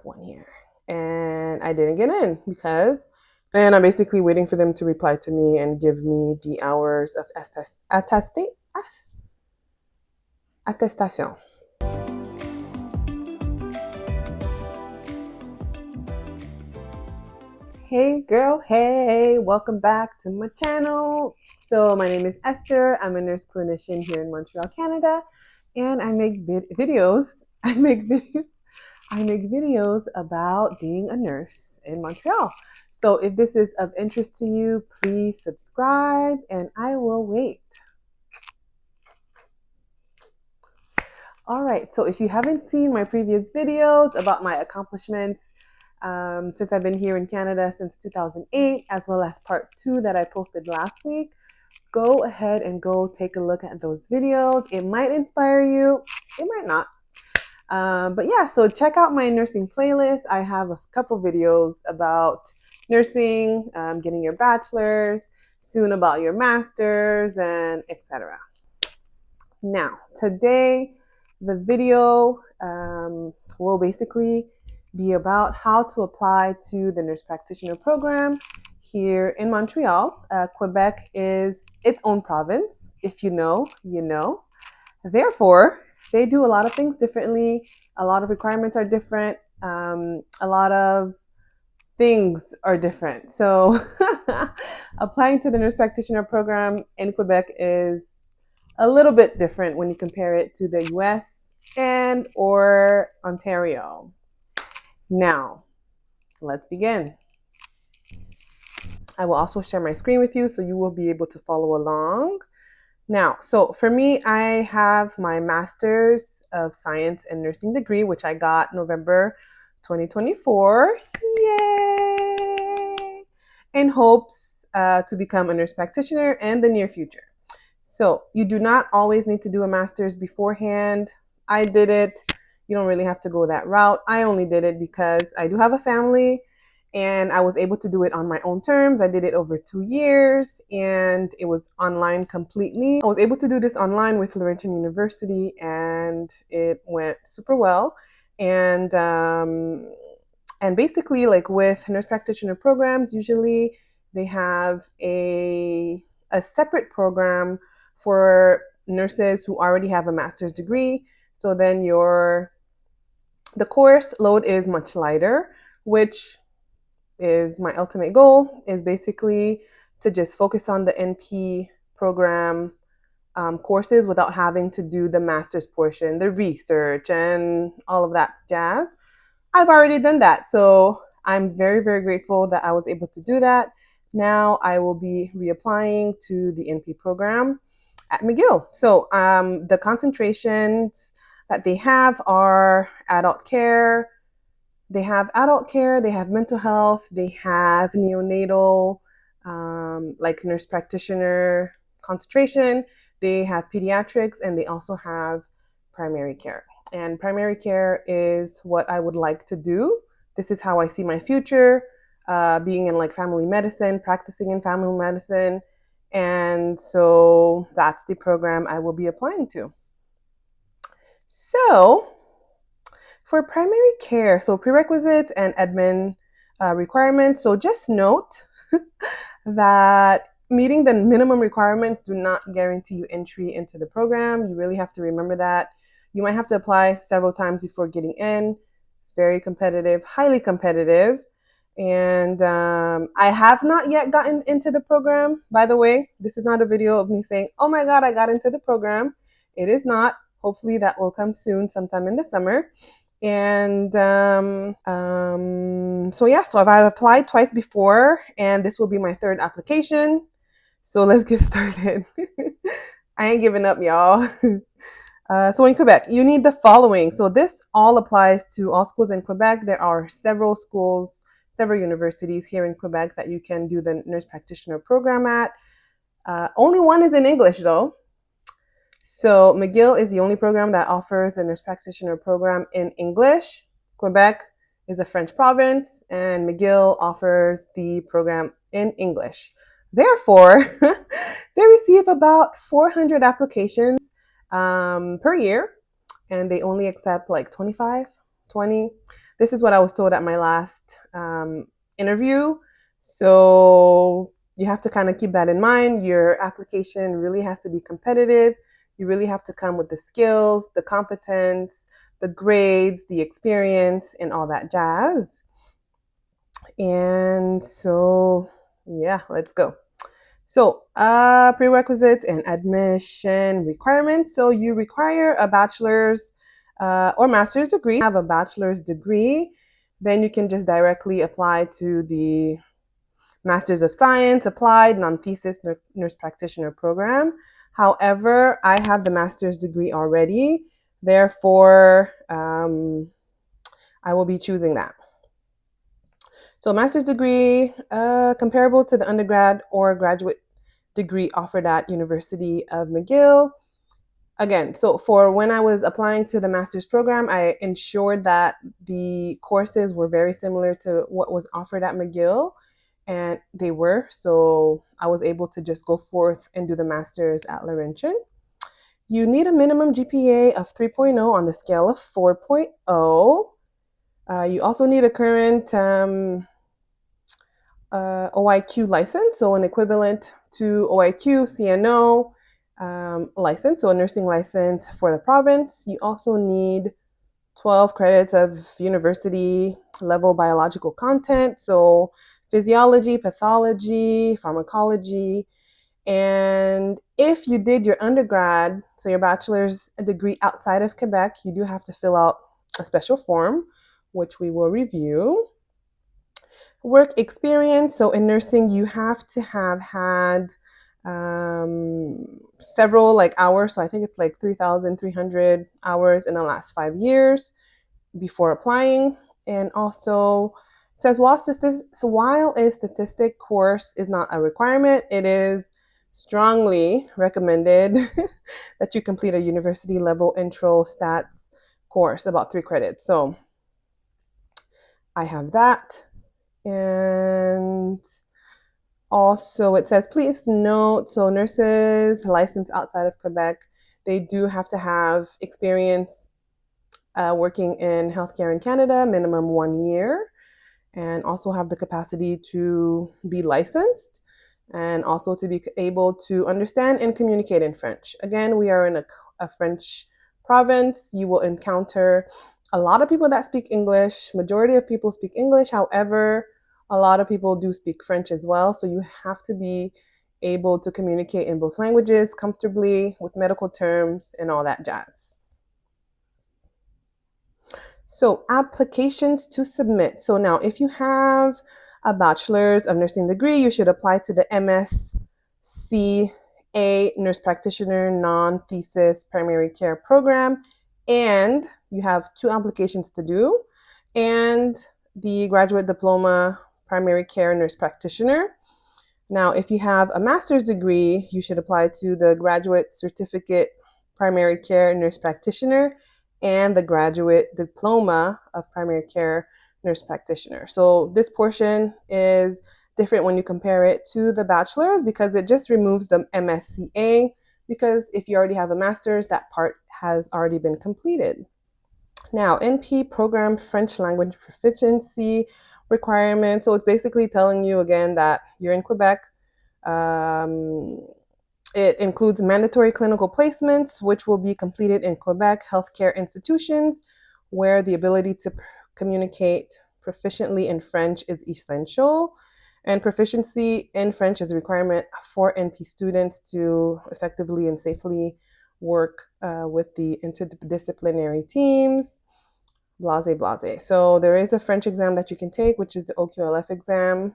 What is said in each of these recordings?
one here. And I didn't get in and I'm basically waiting for them to reply to me and give me the hours of attestation. Hey girl, hey, welcome back to my channel. So my name is Esther. I'm a nurse clinician here in Montreal, Canada, and I make videos. I make videos about being a nurse in Montreal. So if this is of interest to you, please subscribe and I will wait. All right, so if you haven't seen my previous videos about my accomplishments since I've been here in Canada since 2008, as well as part 2 that I posted last week, go ahead and go take a look at those videos. It might inspire you, it might not. But yeah, so check out my nursing playlist. I have a couple videos about nursing, getting your bachelor's, soon about your master's, and etc. Now, today, the video will basically be about how to apply to the nurse practitioner program here in Montreal. Quebec is its own province. If you know, you know. Therefore, they do a lot of things differently. A lot of requirements are different. A lot of things are different. So applying to the nurse practitioner program in Quebec is a little bit different when you compare it to the US and or Ontario. Now, let's begin. I will also share my screen with you so you will be able to follow along. Now, so for me, I have my Master's of Science in Nursing degree, which I got November 2024. Yay! In hopes to become a nurse practitioner in the near future. So you do not always need to do a master's beforehand. I did it. You don't really have to go that route. I only did it because I do have a family and I was able to do it on my own terms. I did it over 2 years and it was online completely. I was able to do this online with Laurentian University and it went super well. And basically, like with nurse practitioner programs, usually they have a separate program for nurses who already have a master's degree. So then the course load is much lighter, which is my ultimate goal, is basically to just focus on the NP program courses without having to do the master's portion, the research and all of that jazz. I've already done that. So I'm very, very grateful that I was able to do that. Now I will be reapplying to the NP program at McGill. So the concentrations that they have are adult care. They have adult care, they have mental health, they have neonatal, like nurse practitioner concentration. They have pediatrics and they also have primary care. And primary care is what I would like to do. This is how I see my future, being in like family medicine, practicing in family medicine. And so that's the program I will be applying to. So for primary care, so prerequisites and admin requirements. So just note that meeting the minimum requirements do not guarantee you entry into the program. You really have to remember that. You might have to apply several times before getting in. It's very competitive, highly competitive. And I have not yet gotten into the program. By the way, this is not a video of me saying, oh my God, I got into the program. It is not. Hopefully that will come soon, sometime in the summer. And so I've applied twice before and this will be my 3rd application. So let's get started. I ain't giving up, y'all. So in Quebec, you need the following. So this all applies to all schools in Quebec. There are several schools, several universities here in Quebec that you can do the nurse practitioner program at. Only one is in English though. So McGill is the only program that offers the nurse practitioner program in English. Quebec is a French province and McGill offers the program in English. Therefore, they receive about 400 applications per year and they only accept like 20. This is what I was told at my last interview. So you have to kind of keep that in mind. Your application really has to be competitive. You really have to come with the skills, the competence, the grades, the experience, and all that jazz. And so, yeah, let's go. So, prerequisites and admission requirements. So, you require a bachelor's or master's degree. Have a bachelor's degree, then you can just directly apply to the Master's of Science Applied Non-Thesis Nurse Practitioner program. However, I have the master's degree already, therefore, I will be choosing that. So, master's degree comparable to the undergrad or graduate degree offered at University of McGill. Again, so for when I was applying to the master's program, I ensured that the courses were very similar to what was offered at McGill, and they were. So I was able to just go forth and do the master's at Laurentian. You need a minimum GPA of 3.0 on the scale of 4.0. You also need a current OIQ license, so an equivalent to OIQ, CNO license, so a nursing license for the province. You also need 12 credits of university level biological content, so physiology, pathology, pharmacology. And if you did your undergrad, so your bachelor's degree outside of Quebec, you do have to fill out a special form, which we will review. Work experience. So in nursing, you have to have had several hours. So I think it's 3,300 hours in the last 5 years before applying. And also it says while a statistic course is not a requirement, it is strongly recommended that you complete a university level intro stats course, about 3 credits. So I have that. And also it says, please note, so nurses licensed outside of Quebec, they do have to have experience working in healthcare in Canada, minimum 1 year, and also have the capacity to be licensed and also to be able to understand and communicate in French. Again, we are in a French province. You will encounter a lot of people that speak English. Majority of people speak English. However, a lot of people do speak French as well. So you have to be able to communicate in both languages comfortably with medical terms and all that jazz. So applications to submit. So now if you have a bachelor's of nursing degree, you should apply to the MSCA Nurse Practitioner Non-Thesis Primary Care Program. And you have 2 applications to do. And the Graduate Diploma Primary Care Nurse Practitioner. Now, if you have a master's degree, you should apply to the Graduate Certificate Primary Care Nurse Practitioner and the Graduate Diploma of Primary Care Nurse Practitioner. So this portion is different when you compare it to the bachelor's because it just removes the MSCA, because if you already have a master's, that part has already been completed. Now, NP program French language proficiency requirement. So it's basically telling you again that you're in Quebec. It includes mandatory clinical placements, which will be completed in Quebec healthcare institutions, where the ability to communicate proficiently in French is essential. And proficiency in French is a requirement for NP students to effectively and safely work with the interdisciplinary teams, blase, blase. So there is a French exam that you can take, which is the OQLF exam.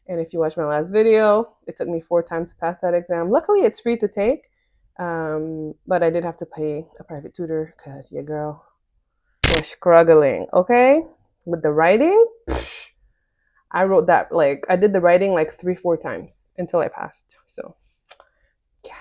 And if you watch my last video, it took me 4 times to pass that exam. Luckily, it's free to take, but I did have to pay a private tutor because your girl was struggling, okay? With the writing, I wrote that, I did the writing 3-4 times until I passed. So, yeah.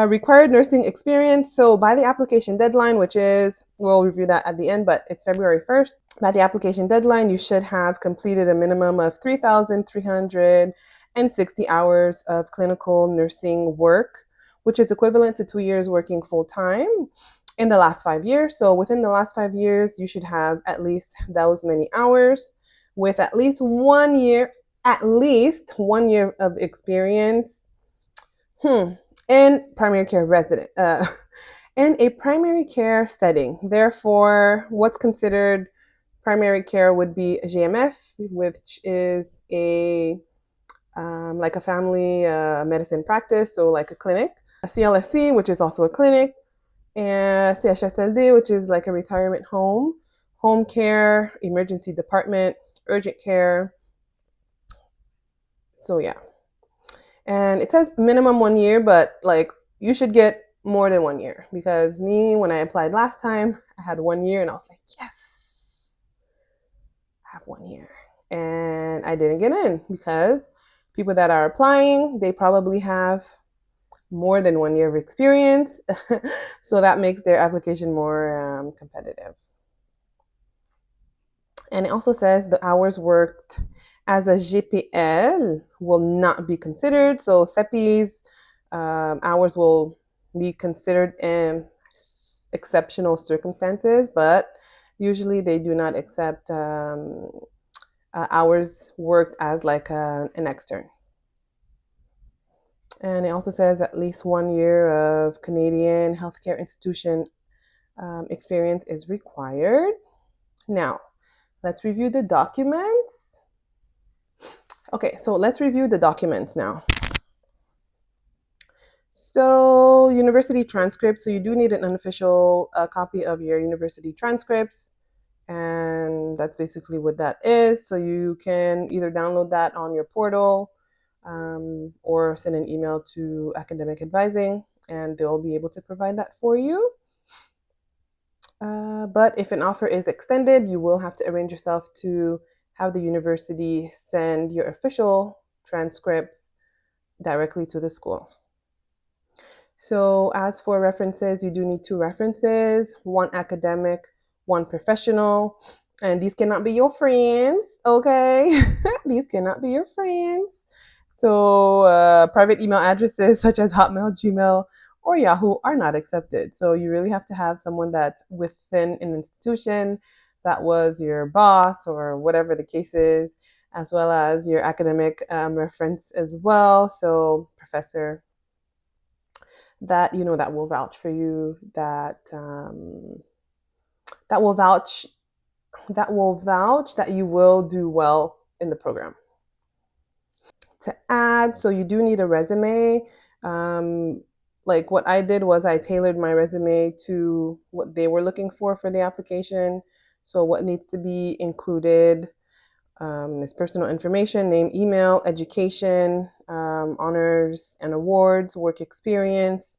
Required nursing experience. So by the application deadline, which is, we'll review that at the end, but it's February 1st. By the application deadline, you should have completed a minimum of 3,360 hours of clinical nursing work, which is equivalent to 2 years working full time. in the last 5 years. So within the last 5 years, you should have at least those many hours with at least 1 year of experience in primary care resident in a primary care setting. Therefore, what's considered primary care would be a GMF, which is a like a family medicine practice, so like a clinic. A CLSC, which is also a clinic, and CHSLD, which is like a retirement home, home care, emergency department, urgent care. So yeah. And it says minimum 1 year, but like you should get more than 1 year, because me, when I applied last time, I had 1 year and I was like, yes, I have 1 year. And I didn't get in because people that are applying, they probably have more than 1 year of experience. So that makes their application more competitive. And it also says the hours worked as a GPL will not be considered. So CEPI's hours will be considered in exceptional circumstances, but usually they do not accept hours worked as like an extern. And it also says at least 1 year of Canadian healthcare institution experience is required. Now, let's review the documents. Okay, so let's review the documents now. So, university transcripts. So you do need an unofficial copy of your university transcripts. And that's basically what that is. So you can either download that on your portal or send an email to academic advising, and they'll be able to provide that for you. But if an offer is extended, you will have to arrange yourself to have the university send your official transcripts directly to the school. So as for references, you do need 2 references, 1 academic, 1 professional, and these cannot be your friends, okay? These cannot be your friends. So private email addresses such as Hotmail, Gmail, or Yahoo are not accepted. So you really have to have someone that's within an institution that was your boss or whatever the case is, as well as your academic reference as well. So professor that that will vouch for you, that will vouch that you will do well in the program. To add, so you do need a resume. Like what I did was I tailored my resume to what they were looking for the application. So what needs to be included is personal information, name, email, education, honors and awards, work experience,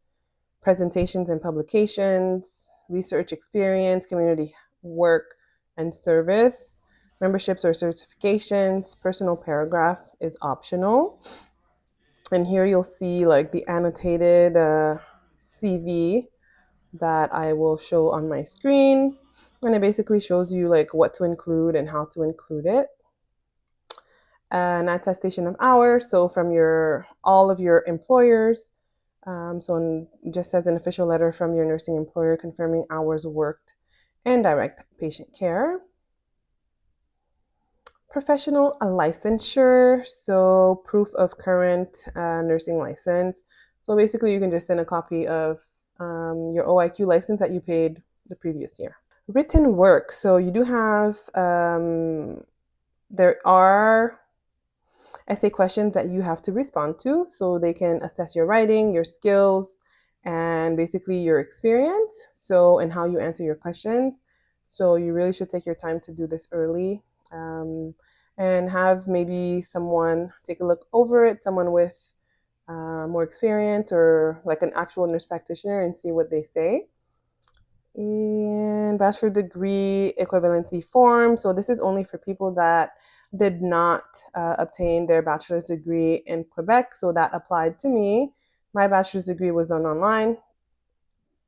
presentations and publications, research experience, community work and service, memberships or certifications. Personal paragraph is optional. And here you'll see like the annotated CV that I will show on my screen. And it basically shows you like what to include and how to include it. An attestation of hours, so from all of your employers. So it just says an official letter from your nursing employer confirming hours worked and direct patient care. Professional licensure, so proof of current nursing license. So basically you can just send a copy of your OIQ license that you paid the previous year. Written work, so you do have, there are essay questions that you have to respond to, so they can assess your writing, your skills, and basically your experience, so and how you answer your questions. So you really should take your time to do this early, and have maybe someone take a look over it, someone with more experience or like an actual nurse practitioner, and see what they say. And bachelor degree equivalency form. So this is only for people that did not obtain their bachelor's degree in Quebec. So that applied to me. My bachelor's degree was done online.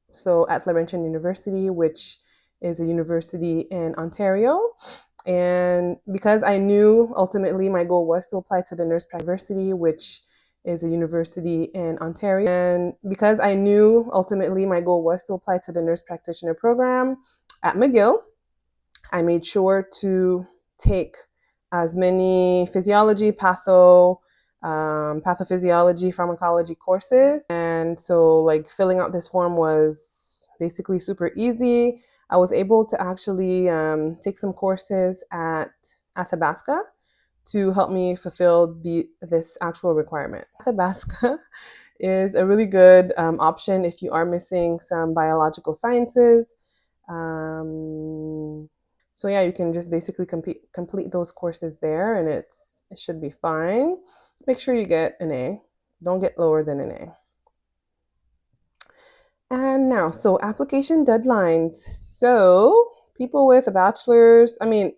So at Laurentian University, which is a university in Ontario. And because I knew ultimately my goal was to apply to the Nurse Practitioner University, which is a university in Ontario. And because I knew ultimately my goal was to apply to the nurse practitioner program at McGill, I made sure to take as many physiology, pathophysiology, pharmacology courses. And so like filling out this form was basically super easy. I was able to actually take some courses at Athabasca to help me fulfill this actual requirement. Athabasca is a really good option if you are missing some biological sciences. So yeah, you can just basically complete those courses there, and it should be fine. Make sure you get an A. Don't get lower than an A. And now, so application deadlines. So people with a bachelor's and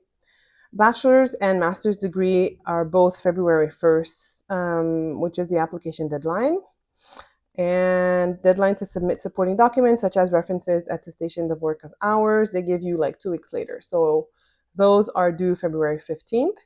master's degree are both February 1st, which is the application deadline. And deadline to submit supporting documents such as references, attestation of work of hours, they give you like 2 weeks later. So those are due February 15th.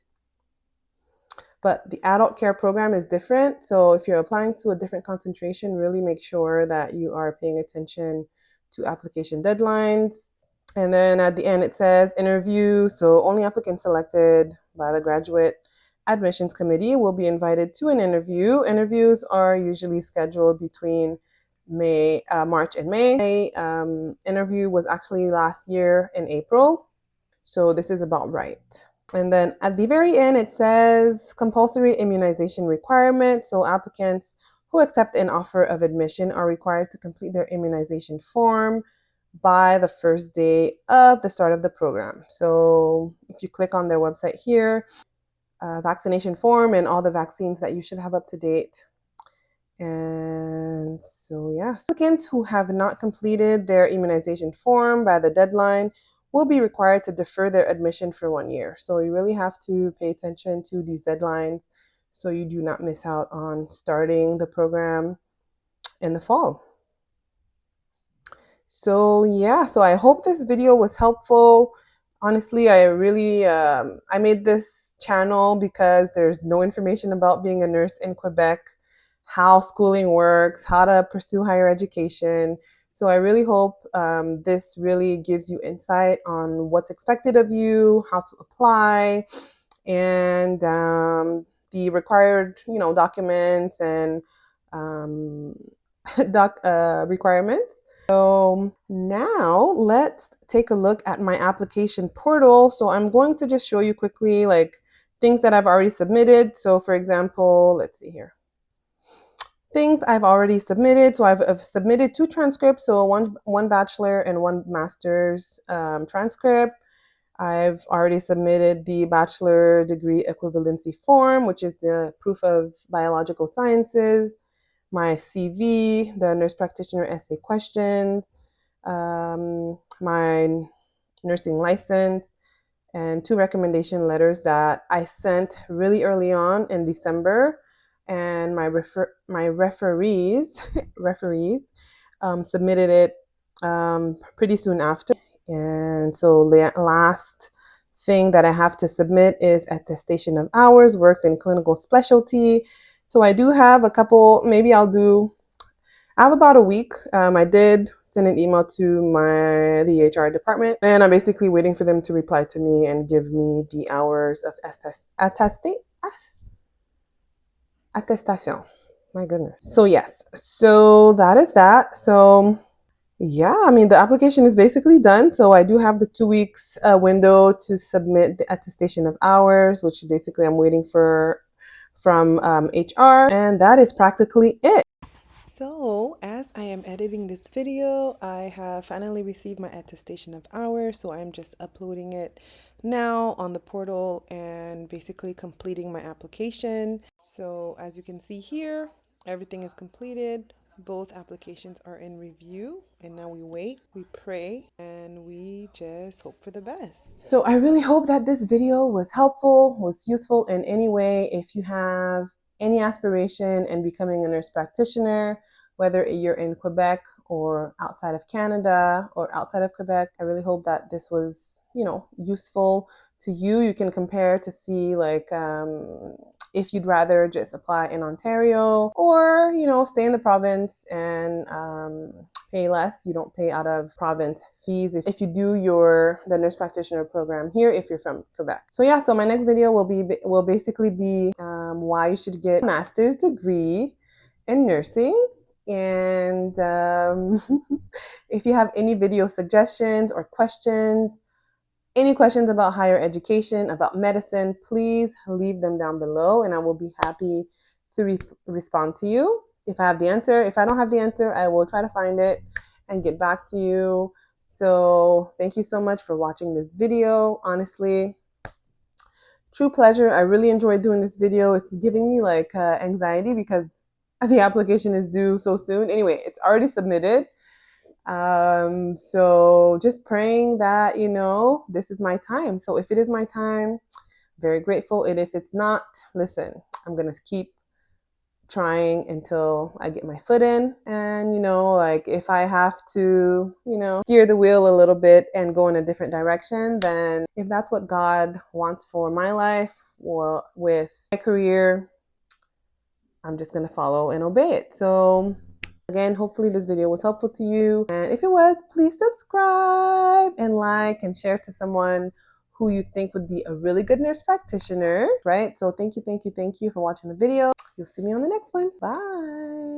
But the adult care program is different. So if you're applying to a different concentration, really make sure that you are paying attention to application deadlines. And then at the end, it says interview. So only applicants selected by the graduate admissions committee will be invited to an interview. Interviews are usually scheduled between March and May. Interview was actually last year in April. So this is about right. And then at the very end, it says compulsory immunization requirement. So applicants who accept an offer of admission are required to complete their immunization form by the first day of the start of the program. So if you click on their website here, vaccination form and all the vaccines that you should have up to date. And so yeah, applicants who have not completed their immunization form by the deadline will be required to defer their admission for 1 year. So you really have to pay attention to these deadlines so you do not miss out on starting the program in the fall. So yeah, so I hope this video was helpful. Honestly, I made this channel because there's no information about being a nurse in Quebec, how schooling works, how to pursue higher education. So I really hope this really gives you insight on what's expected of you, how to apply, and the required, documents and requirements. So now let's take a look at my application portal. So I'm going to just show you quickly like things that I've already submitted. So for example, let's see here. Things I've already submitted. So I've submitted 2 transcripts, so one bachelor and 1 master's transcript. I've already submitted the bachelor degree equivalency form, which is the proof of biological sciences, my CV, the nurse practitioner essay questions, my nursing license, and 2 recommendation letters that I sent really early on in December. And my referees submitted it pretty soon after. And so the last thing that I have to submit is attestation of hours worked in clinical specialty. So I do have a couple, I have about a week. I did send an email to the HR department, and I'm basically waiting for them to reply to me and give me the hours of attestation. My goodness. So yes, so that is that. So yeah, I mean, the application is basically done. So I do have the 2 weeks window to submit the attestation of hours, which basically I'm waiting for from HR, and that is practically it. So as I am editing this video, I have finally received my attestation of hours. So I'm just uploading it now on the portal and basically completing my application. So as you can see here, everything is completed. Both applications are in review, and now we wait, we pray, and we just hope for the best. So I really hope that this video was helpful, was useful in any way. If you have any aspiration in becoming a nurse practitioner, whether you're in Quebec or outside of Canada or outside of Quebec, I really hope that this was, useful to you. You can compare to see like if you'd rather just apply in Ontario or, stay in the province and pay less. You don't pay out of province fees if you do the nurse practitioner program here if you're from Quebec. So yeah, so my next video will basically be why you should get a master's degree in nursing. And if you have any video suggestions or questions, any questions about higher education, about medicine, please leave them down below and I will be happy to respond to you. If I have the answer, if I don't have the answer, I will try to find it and get back to you. So thank you so much for watching this video. Honestly, true pleasure. I really enjoyed doing this video. It's giving me like anxiety because the application is due so soon. Anyway, it's already submitted. So just praying that, this is my time. So if it is my time, very grateful. And if it's not, listen, I'm going to keep trying until I get my foot in. And, like if I have to, steer the wheel a little bit and go in a different direction, then if that's what God wants for my life or with my career, I'm just going to follow and obey it. So again, hopefully this video was helpful to you. And if it was, please subscribe and like and share to someone who you think would be a really good nurse practitioner, right? So thank you for watching the video. You'll see me on the next one. Bye.